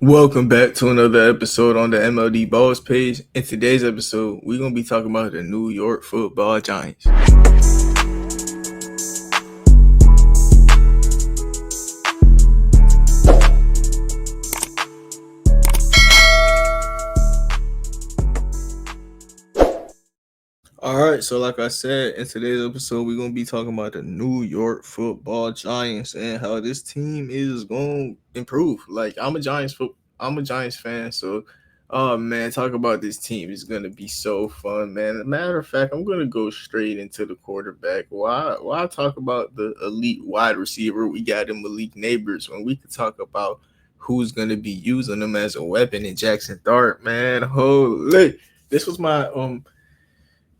Welcome back to another episode on the MLD Balls page. In today's episode, we're going to be talking about the New York Football Giants. All right, so like I said, in today's episode, we're going to be talking about the New York Football Giants and how this team is going to improve. I'm a Giants fan, so oh man, talk about this team is gonna be so fun, man. As a matter of fact, I'm gonna go straight into the quarterback. Why talk about the elite wide receiver we got in Malik Neighbors when we could talk about who's gonna be using them as a weapon in Jackson Dart, man? Holy, this was my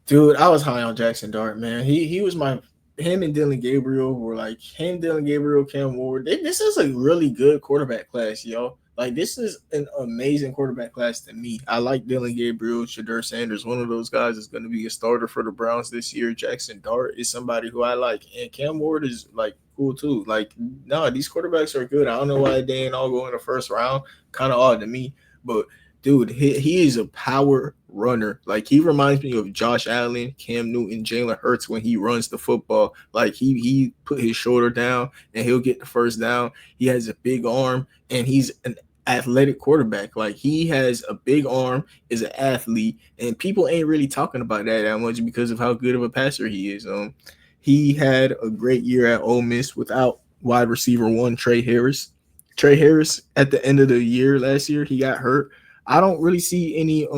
dude. I was high on Jackson Dart, man. He was my him and Dylan Gabriel were like him, Dylan Gabriel, Cam Ward. This is a really good quarterback class, yo. Like this is an amazing quarterback class to me. I like Dylan Gabriel, Shadur Sanders. One of those guys is going to be a starter for the Browns this year. Jackson Dart is somebody who I like, and Cam Ward is like cool too. Like no, these quarterbacks are good. I don't know why they ain't all go in the first round. Kind of odd to me, but dude, he is a power runner. Like he reminds me of Josh Allen, Cam Newton, Jalen Hurts when he runs the football. Like he put his shoulder down and he'll get the first down. He has a big arm and he's an athletic quarterback. Like he has a big arm, is an athlete, and people ain't really talking about that much because of how good of a passer he is. He had a great year at Ole Miss without wide receiver one Trey Harris. Trey Harris at the end of the year last year, he got hurt. I don't really see any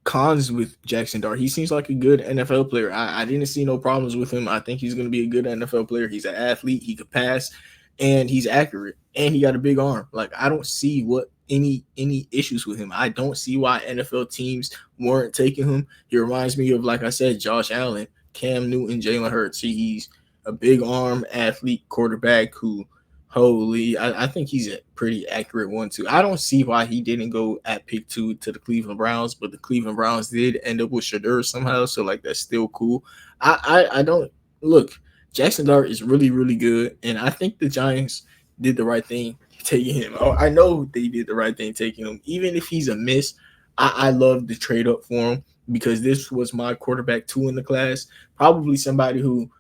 cons with Jackson Dart. He seems like a good NFL player. I didn't see no problems with him. I think he's going to be a good NFL player. He's an athlete. He could pass, and he's accurate, and he got a big arm. Like I don't see what any issues with him. I don't see why NFL teams weren't taking him. He reminds me of, like I said, Josh Allen, Cam Newton, Jalen Hurts. He's a big arm athlete quarterback who holy, I think he's a pretty accurate one too. I don't see why he didn't go at pick 2 to the Cleveland Browns, but the Cleveland Browns did end up with Shadur somehow, so like that's still cool. I don't look. Jackson Dart is really good, and I think the Giants did the right thing taking him. Oh, I know they did the right thing taking him, even if he's a miss. I love the trade up for him because this was my quarterback 2 in the class, probably somebody who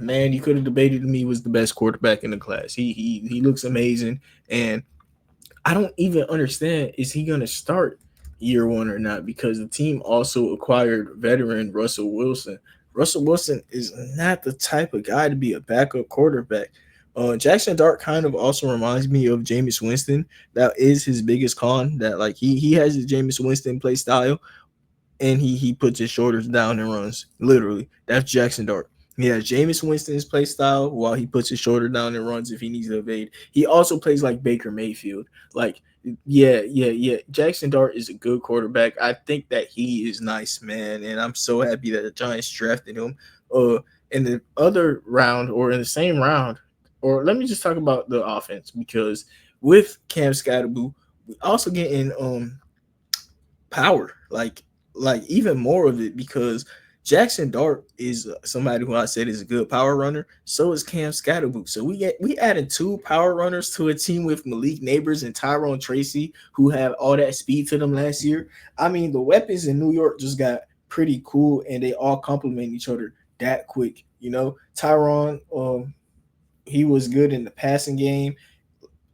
man, you could have debated me was the best quarterback in the class. He looks amazing, and I don't even understand is he gonna start year one or not because the team also acquired veteran Russell Wilson. Russell Wilson is not the type of guy to be a backup quarterback. Jackson Dart kind of also reminds me of Jameis Winston. That is his biggest con. That like he has the Jameis Winston play style, and he puts his shoulders down and runs. Literally, that's Jackson Dart. Yeah, Jameis Winston's play style while he puts his shoulder down and runs if he needs to evade. He also plays like Baker Mayfield. Like, yeah. Jackson Dart is a good quarterback. I think that he is nice, man, and I'm so happy that the Giants drafted him. Uh, in the other round or in the same round, or let me just talk about the offense because with Cam Scatterboo, we also getting power, like even more of it because Jackson Dart is somebody who I said is a good power runner. So is Cam Scatterboo. So we added 2 power runners to a team with Malik Neighbors and Tyrone Tracy, who have all that speed to them last year. I mean, the weapons in New York just got pretty cool, and they all complement each other that quick. You know, Tyrone, he was good in the passing game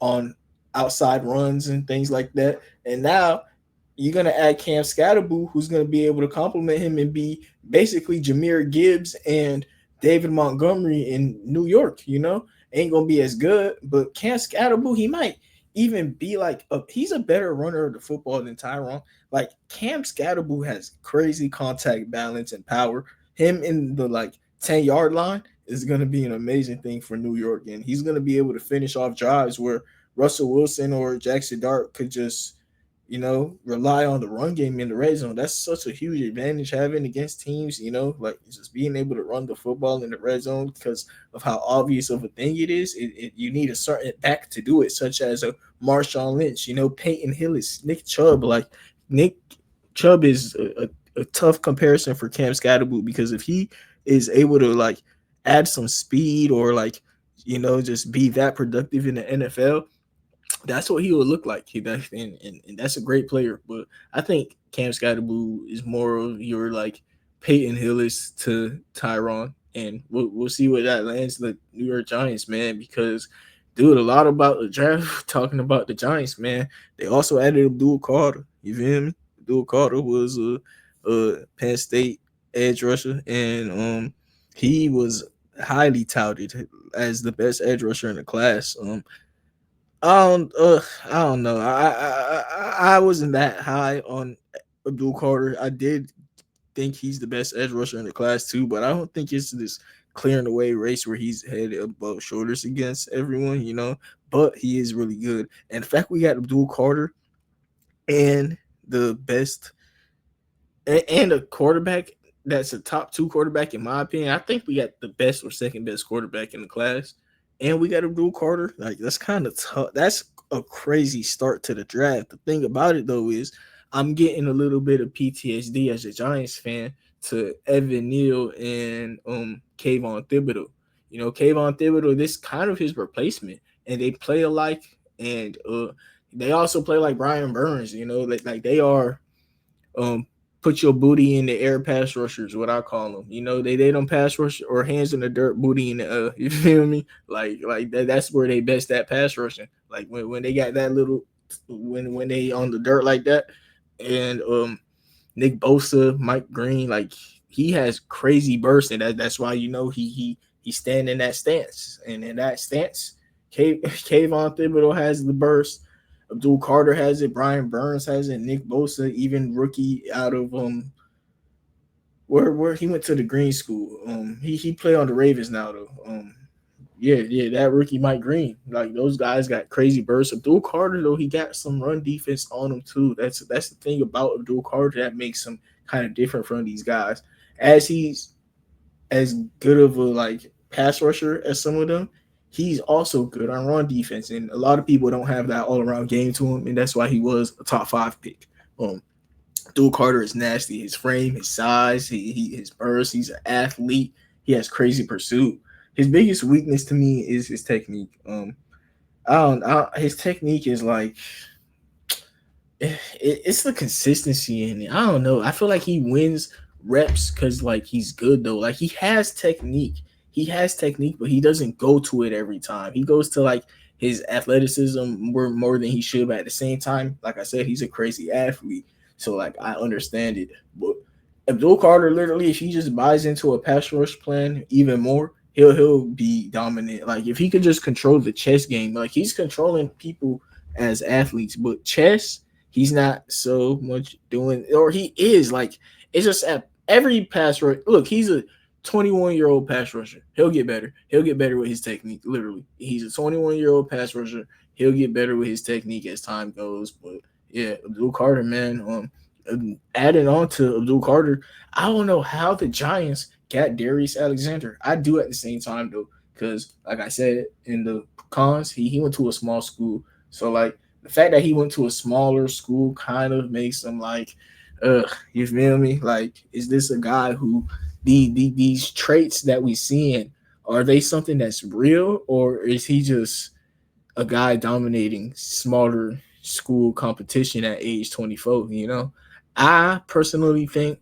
on outside runs and things like that, and now you're gonna add Cam Scatterboo, who's gonna be able to complement him and be basically Jameer Gibbs and David Montgomery in New York. You know, ain't gonna be as good, but Cam Scatterboo, he might even be like he's a better runner of the football than Tyrone. Like Cam Scatterboo has crazy contact balance and power. Him in the like 10-yard line is gonna be an amazing thing for New York, and he's gonna be able to finish off drives where Russell Wilson or Jackson Dart could just rely on the run game in the red zone. That's such a huge advantage having against teams, like just being able to run the football in the red zone because of how obvious of a thing it is. You need a certain back to do it, such as a Marshawn Lynch, Peyton Hillis, Nick Chubb. Like Nick Chubb is a tough comparison for Cam Scatterboot because if he is able to like add some speed or like, just be that productive in the NFL, that's what he would look like. And that's a great player. But I think Cam Scottaboo is more of your like Peyton Hillis to Tyron, and we'll see where that lands the New York Giants, man. Because dude, a lot about the draft talking about the Giants, man. They also added Abdul Carter. You feel me? Abdul Carter was a Penn State edge rusher, and he was highly touted as the best edge rusher in the class. I don't know. I wasn't that high on Abdul Carter. I did think he's the best edge rusher in the class too, but I don't think it's this clearing the way race where he's head above shoulders against everyone, you know. But he is really good, and the fact we got Abdul Carter and the best and a quarterback that's a top two quarterback in my opinion. I think we got the best or second best quarterback in the class, and we got Abdul Carter. Like that's kind of tough. That's a crazy start to the draft. The thing about it though is I'm getting a little bit of PTSD as a Giants fan to Evan Neal and Kayvon Thibodeau. You know, Kayvon Thibodeau, this kind of his replacement, and they play alike, and they also play like Brian Burns. You know, like they are um put your booty in the air pass rushers, what I call them. You know, they don't pass rush or hands in the dirt, booty in the you feel me? Like that's where they best at pass rushing. Like when they got that little when they on the dirt like that, and Nick Bosa, Mike Green, like he has crazy bursts, and that's why you know he stand in that stance, and in that stance, Kayvon Thibodeau has the burst. Abdul Carter has it. Brian Burns has it. Nick Bosa, even rookie out of where he went to the Green School. He play on the Ravens now though. Yeah, that rookie Mike Green. Like those guys got crazy bursts. Abdul Carter though, he got some run defense on him too. That's the thing about Abdul Carter that makes him kind of different from these guys. As he's as good of a like pass rusher as some of them, he's also good on run defense. And a lot of people don't have that all around game to him, and that's why he was a top five pick. Abdul Carter is nasty. His frame, his size, his burst. He's an athlete. He has crazy pursuit. His biggest weakness to me is his technique. His technique is like it's the consistency in it. I don't know. I feel like he wins reps because like he's good though. Like he has technique. He has technique, but he doesn't go to it every time. He goes to like his athleticism more than he should. But at the same time, like I said, he's a crazy athlete. So like I understand it. But Abdul Carter, literally, if he just buys into a pass rush plan even more, he'll be dominant. Like if he could just control the chess game, like he's controlling people as athletes, but chess he's not so much doing, or he is like it's just at every pass rush. Look, he's a 21-year-old pass rusher. He'll get better. He'll get better with his technique. Literally, he's a 21-year-old pass rusher. He'll get better with his technique as time goes. But yeah, Abdul Carter, man. Adding on to Abdul Carter, I don't know how the Giants got Darius Alexander. I do at the same time though, because like I said in the cons, he went to a small school. So like the fact that he went to a smaller school kind of makes him like, you feel me? Like, is this a guy who these traits that we seeing are they something that's real, or is he just a guy dominating smaller school competition at age 24? You know, I personally think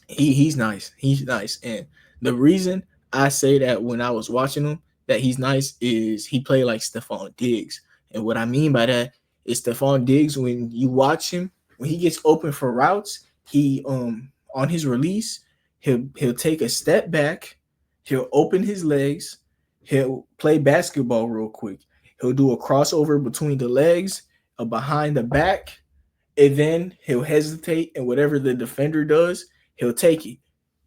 he's nice. He's nice. And the reason I say that when I was watching him that he's nice is he played like Stephon Diggs. And what I mean by that is Stephon Diggs, when you watch him, when he gets open for routes, he on his release, he'll take a step back, he'll open his legs, he'll play basketball real quick. He'll do a crossover between the legs, a behind the back, and then he'll hesitate, and whatever the defender does, he'll take it.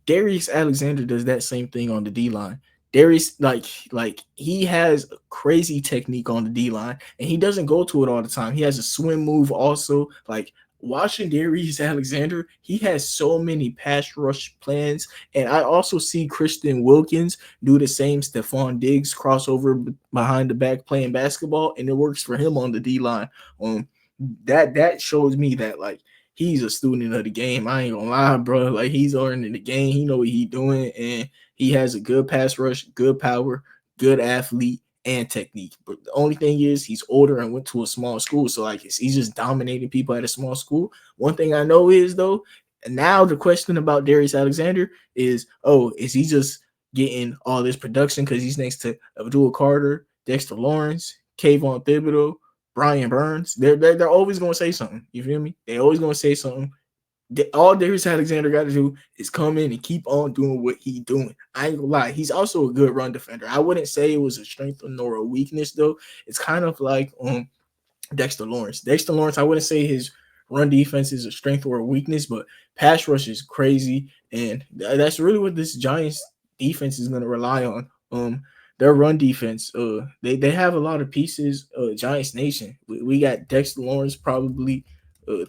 Darius Alexander does that same thing on the D line. Darius, like he has crazy technique on the D line, and he doesn't go to it all the time. He has a swim move also. Like watching Darius Alexander, he has so many pass rush plans, and I also see Christian Wilkins do the same Stephon Diggs crossover behind the back playing basketball, and it works for him on the D line. Um, that shows me that like he's a student of the game. I ain't gonna lie, bro. Like he's learning the game. He know what he doing, and he has a good pass rush, good power, good athlete, and technique. But the only thing is he's older and went to a small school. So like he's just dominating people at a small school. One thing I know is though, and now the question about Darius Alexander is, oh, is he just getting all this production because he's next to Abdul Carter, Dexter Lawrence, Kayvon Thibodeau, Brian Burns? They're always gonna say something. You feel me? They always gonna say something. All Darius Alexander got to do is come in and keep on doing what he's doing. I ain't gonna lie, he's also a good run defender. I wouldn't say it was a strength nor a weakness though. It's kind of like Dexter Lawrence. Dexter Lawrence, I wouldn't say his run defense is a strength or a weakness, but pass rush is crazy, and that's really what this Giants defense is going to rely on. Their run defense. They have a lot of pieces. Giants Nation. We got Dexter Lawrence probably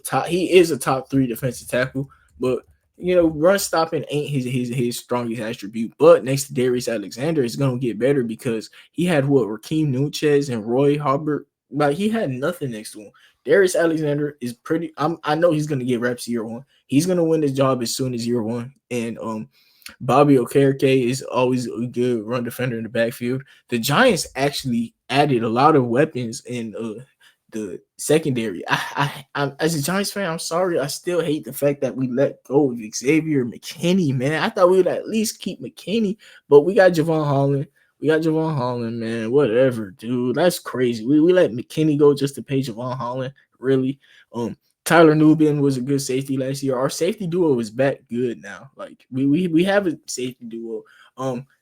top. He is a top 3 defensive tackle, but run stopping ain't his strongest attribute. But next to Darius Alexander, it's gonna get better because he had Raheem Nunez and Roy Hubbard. Like he had nothing next to him. Darius Alexander is pretty. I know he's gonna get reps year 1. He's gonna win his job as soon as year 1. And Bobby Okereke is always a good run defender in the backfield. The Giants actually added a lot of weapons in the secondary. I'm as a Giants fan, I'm sorry. I still hate the fact that we let go of Xavier McKinney, man. I thought we would at least keep McKinney, but we got Javon Holland. We got Javon Holland, man. Whatever, dude. That's crazy. We let McKinney go just to pay Javon Holland. Really? Tyler Nubin was a good safety last year. Our safety duo is back good now. Like we have a safety duo.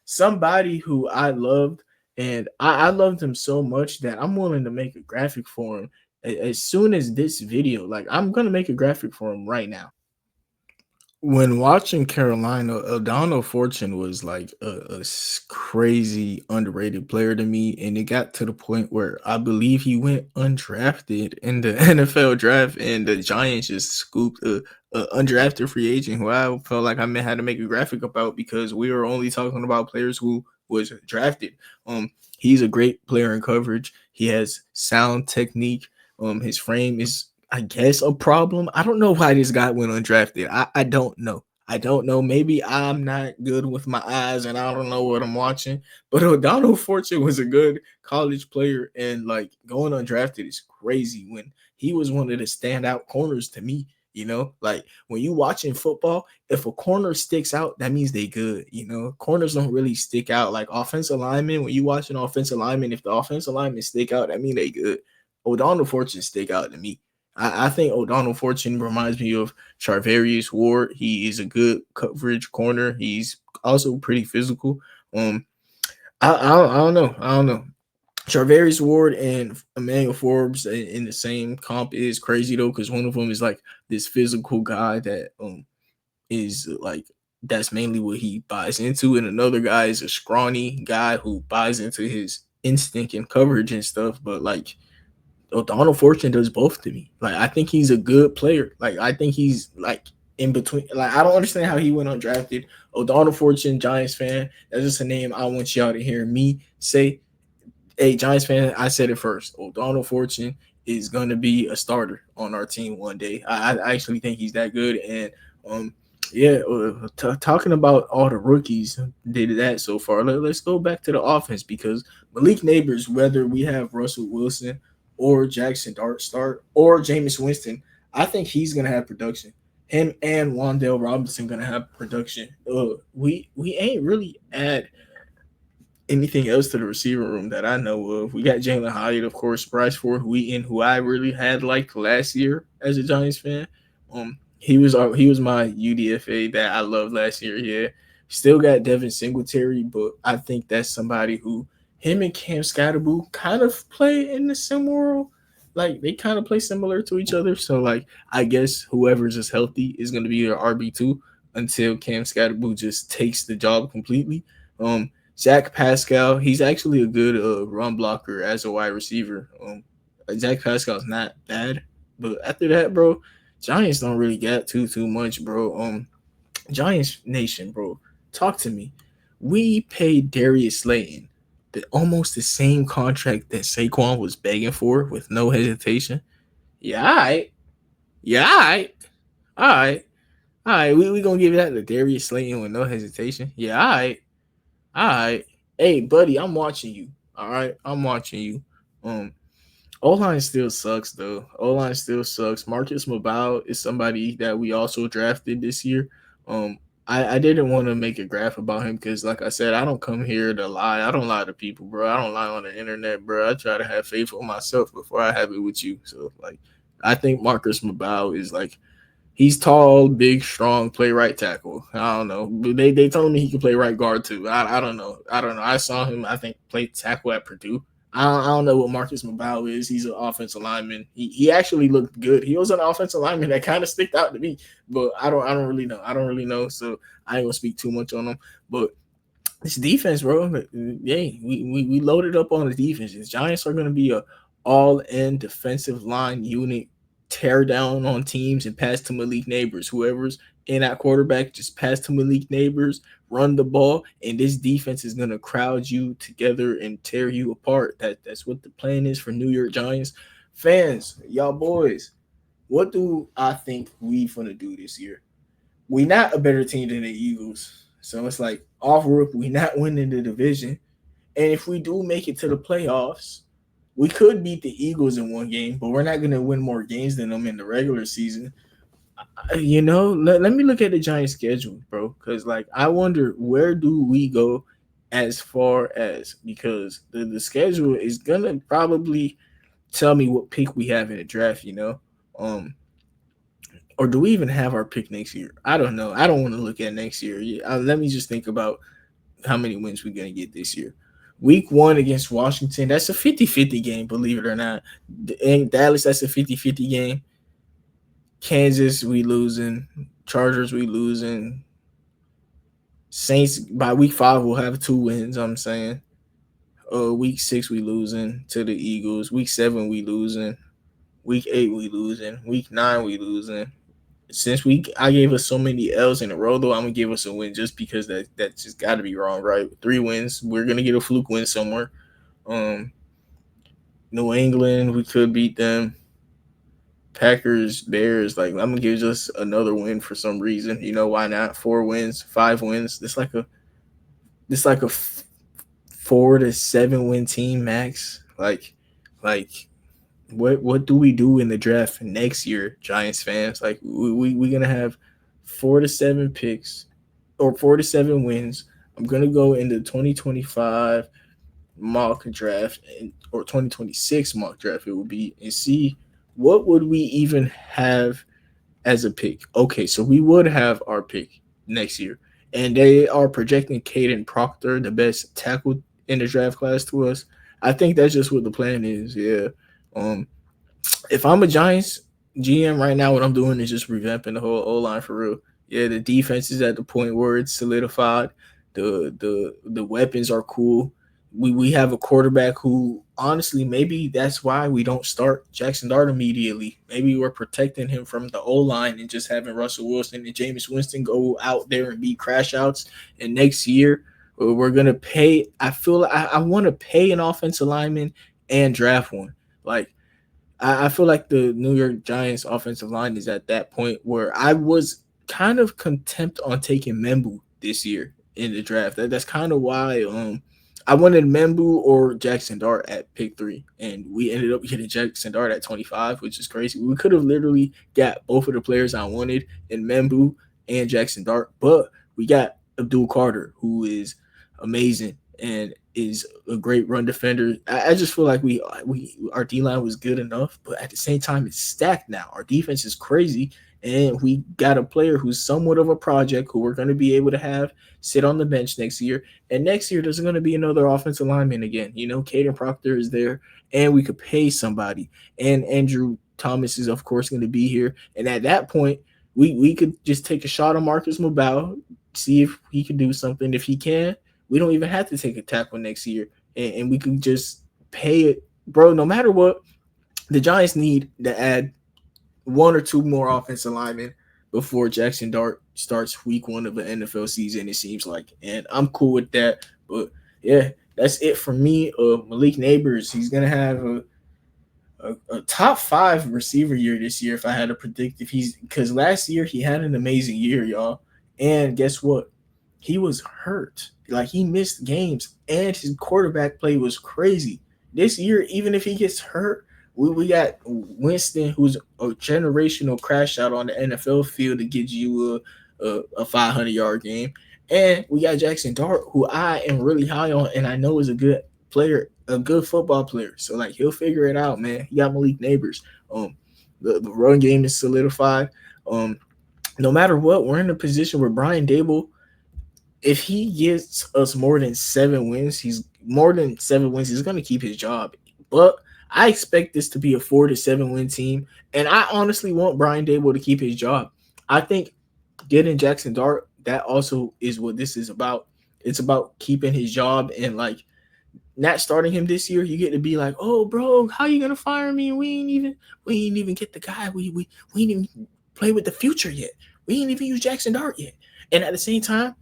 Somebody who I loved, and I loved him so much that I'm willing to make a graphic for him as soon as this video. Like I'm gonna make a graphic for him right now. When watching Carolina, O'Donnell Fortune was like a crazy underrated player to me, and it got to the point where I believe he went undrafted in the NFL draft, and the Giants just scooped a undrafted free agent who I felt like I had to make a graphic about because we were only talking about players who was drafted. He's a great player in coverage. He has sound technique. His frame is I guess a problem. I don't know why this guy went undrafted. I don't know. I don't know. Maybe I'm not good with my eyes and I don't know what I'm watching. But O'Donnell Fortune was a good college player, and like going undrafted is crazy when he was one of the standout corners to me. Like when you watching football, if a corner sticks out, that means they good. Corners don't really stick out. Like offensive linemen, when you watch an offensive lineman, if the offensive linemen stick out, that mean they good. O'Donnell Fortune stick out to me. I think O'Donnell Fortune reminds me of Charvarius Ward. He is a good coverage corner. He's also pretty physical. I don't know. I don't know. Charvarius Ward and Emmanuel Forbes in the same comp is crazy though, because one of them is like this physical guy that is like that's mainly what he buys into, and another guy is a scrawny guy who buys into his instinct and coverage and stuff. But like O'Donnell Fortune does both to me. Like I think he's a good player. Like I think he's like in between. Like I don't understand how he went undrafted. O'Donnell Fortune, Giants fan. That's just a name I want y'all to hear me say. Hey, Giants fan, I said it first. O'Donnell Fortune is gonna be a starter on our team one day. I actually think he's that good. And yeah, talking about all the rookies did that so far. Let's go back to the offense because Malik Neighbors, whether we have Russell Wilson or Jackson Dart start or Jameis Winston, I think he's gonna have production. Him and Wandale Robinson gonna have production. We ain't really add anything else to the receiver room that I know of. We got Jalen Hyatt, of course, Bryce Ford Wheaton, who I really had liked last year as a Giants fan. He was my UDFA that I loved last year. Yeah, still got Devin Singletary, but I think that's somebody who him and Cam Scatterboo kind of play in the similar, like they kind of play similar to each other. So like I guess whoever's just healthy is going to be their RB2 until Cam Scatterboo just takes the job completely. Zach Pascal, he's actually a good run blocker as a wide receiver. Zach Pascal's not bad, but after that, bro, Giants don't really get too much, bro. Giants Nation, bro, talk to me. We paid Darius Slayton almost the same contract that Saquon was begging for with no hesitation. Yeah, all right. Yeah, all right. All right. All right. We gonna give that to Darius Slayton with no hesitation. Yeah, all right. All right. Hey, buddy, I'm watching you. All right, I'm watching you. Um, O line still sucks though. O line still sucks. Marcus Mobile is somebody that we also drafted this year. Um, I didn't want to make a graph about him because, like I said, I don't come here to lie. I don't lie to people, bro. I don't lie on the internet, bro. I try to have faith with myself before I have it with you. So, like, I think Marcus Mobile is like he's tall, big, strong, play right tackle. I don't know. They told me he could play right guard too. I don't know. I don't know. I saw him, I think, play tackle at Purdue. I don't know what Marcus Mabau is. He's an offensive lineman. He actually looked good. He was an offensive lineman that kind of sticked out to me, but I don't really know. I don't really know. So I ain't gonna speak too much on him. But it's defense, bro. Yeah, we loaded up on the defense. The Giants are going to be a all-in defensive line unit, tear down on teams and pass to Malik Neighbors. Whoever's in at quarterback, just pass to Malik Neighbors, run the ball, and this defense is going to crowd you together and tear you apart. That's what the plan is for New York Giants fans, y'all boys. What do I think we gonna do this year? We not a better team than the Eagles. So it's like off rip, we not winning the division. And if we do make it to the playoffs, we could beat the Eagles in one game, but we're not gonna win more games than them in the regular season. Let me look at the Giants schedule, bro. Cause like I wonder where do we go as far as because the schedule is gonna probably tell me what pick we have in the draft, Um or do we even have our pick next year? I don't know. I don't want to look at next year. Let me just think about how many wins we're going to get this year. Week 1 against Washington, that's a 50-50 game, believe it or not. In Dallas, that's a 50-50 game. Kansas, we losing. Chargers, we losing. Saints, by week 5, we'll have 2 wins, I'm saying. Week 6, we losing to the Eagles. Week 7, we losing. Week 8, we losing. Week 9, we losing. Since I gave us so many L's in a row, though, I'm gonna give us a win just because that just got to be wrong, right? 3 wins, we're gonna get a fluke win somewhere. Um, New England, we could beat them. Packers, Bears, like I'm gonna give just another win for some reason. You know why not? 4 wins, 5 wins. It's like a 4 to 7 win team max. Like what do we do in the draft next year, Giants fans? Like we gonna have 4 to 7 picks or 4 to 7 wins. I'm gonna go into 2025 mock draft or 2026 mock draft it will be and see what would we even have as a pick. Okay, so we would have our pick next year, and they are projecting Caden Proctor, the best tackle in the draft class, to us. I think that's just what the plan is. Yeah. Um, if I'm a Giants GM right now, what I'm doing is just revamping the whole O line for real. Yeah, the defense is at the point where it's solidified. The weapons are cool. We have a quarterback who honestly maybe that's why we don't start Jackson Dart immediately. Maybe we're protecting him from the O line and just having Russell Wilson and Jameis Winston go out there and be crash outs. And next year we're gonna pay. I feel I want to pay an offensive lineman and draft one. Like I feel like the New York Giants offensive line is at that point where I was kind of contempt on taking Membu this year in the draft. That's kind of why I wanted Membu or Jackson Dart at pick 3, and we ended up getting Jackson Dart at 25, which is crazy. We could have literally got both of the players I wanted in Membu and Jackson Dart, but we got Abdul Carter, who is amazing and is a great run defender. I just feel like we our D line was good enough, but at the same time, it's stacked now. Our defense is crazy, and we got a player who's somewhat of a project who we're going to be able to have sit on the bench next year. And next year, there's going to be another offensive lineman again. Caden Proctor is there, and we could pay somebody. And Andrew Thomas is, of course, going to be here. And at that point, we could just take a shot on Marcus Mobile, see if he can do something. If he can, we don't even have to take a tackle next year, and we can just pay it, bro. No matter what, the Giants need to add 1 or 2 more offensive linemen before Jackson Dart starts week 1 of the NFL season. It seems like, and I'm cool with that. But yeah, that's it for me. Malik Neighbors, he's gonna have a top 5 receiver year this year. If I had to predict, if he's because last year he had an amazing year, y'all. And guess what? he was hurt. Like he missed games, and his quarterback play was crazy. This year, even if he gets hurt, we got Winston, who's a generational crash out on the NFL field to get you a 500-yard game, and we got Jackson Dart, who I am really high on, and I know is a good player, a good football player. So like he'll figure it out, man. He got Malik Neighbors. The run game is solidified. Um, no matter what, we're in a position where Brian Dable, if he gets us more than 7 wins, he's gonna keep his job. But I expect this to be a 4 to 7 win team, and I honestly want Brian Dable to keep his job. I think getting Jackson Dart, that also is what this is about. It's about keeping his job and like not starting him this year. You get to be like, oh, bro, how you gonna fire me? We ain't even get the guy. We ain't even play with the future yet. We ain't even use Jackson Dart yet. And at the same time,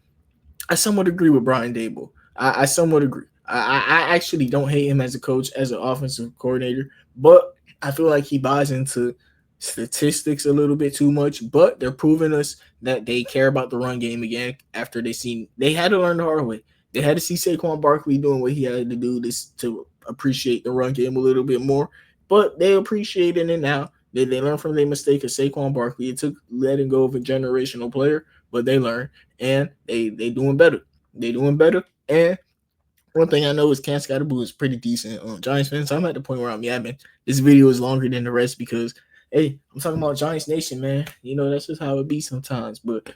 I somewhat agree with Brian Dable. I somewhat agree. I actually don't hate him as a coach, as an offensive coordinator, but I feel like he buys into statistics a little bit too much. But they're proving us that they care about the run game again after they had to learn the hard way. They had to see Saquon Barkley doing what he had to do this to appreciate the run game a little bit more. But they appreciating it now. They learned from their mistake of Saquon Barkley. It took letting go of a generational player, but they learned and they doing better. They doing better. And one thing I know is Cam Scottaboo is pretty decent. Giants fans, so I'm at the point where I'm yapping. This video is longer than the rest because, hey, I'm talking about Giants Nation, man. You know that's just how it be sometimes. But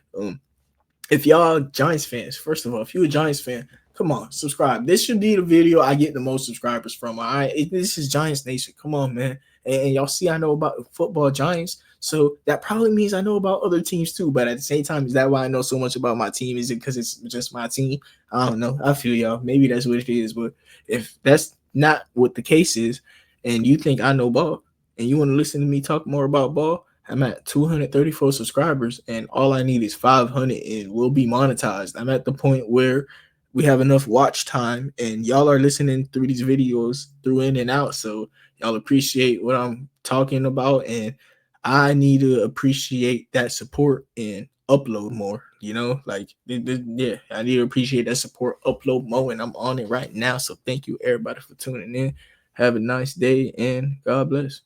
if y'all Giants fans, first of all, if you're a Giants fan, come on, subscribe. This should be the video I get the most subscribers from. All right, this is Giants Nation. Come on, man. And y'all see, I know about football Giants, so that probably means I know about other teams too. But at the same time, is that why I know so much about my team? Is it because it's just my team? I don't know. I feel y'all. Maybe that's what it is. But if that's not what the case is, and you think I know ball, and you want to listen to me talk more about ball, I'm at 234 subscribers, and all I need is 500, and we'll be monetized. I'm at the point where we have enough watch time, and y'all are listening through these videos through in and out. So y'all appreciate what I'm talking about, and I need to appreciate that support and upload more. You know, like yeah, I need to appreciate that support, upload more, and I'm on it right now. So thank you everybody for tuning in. Have a nice day, and God bless.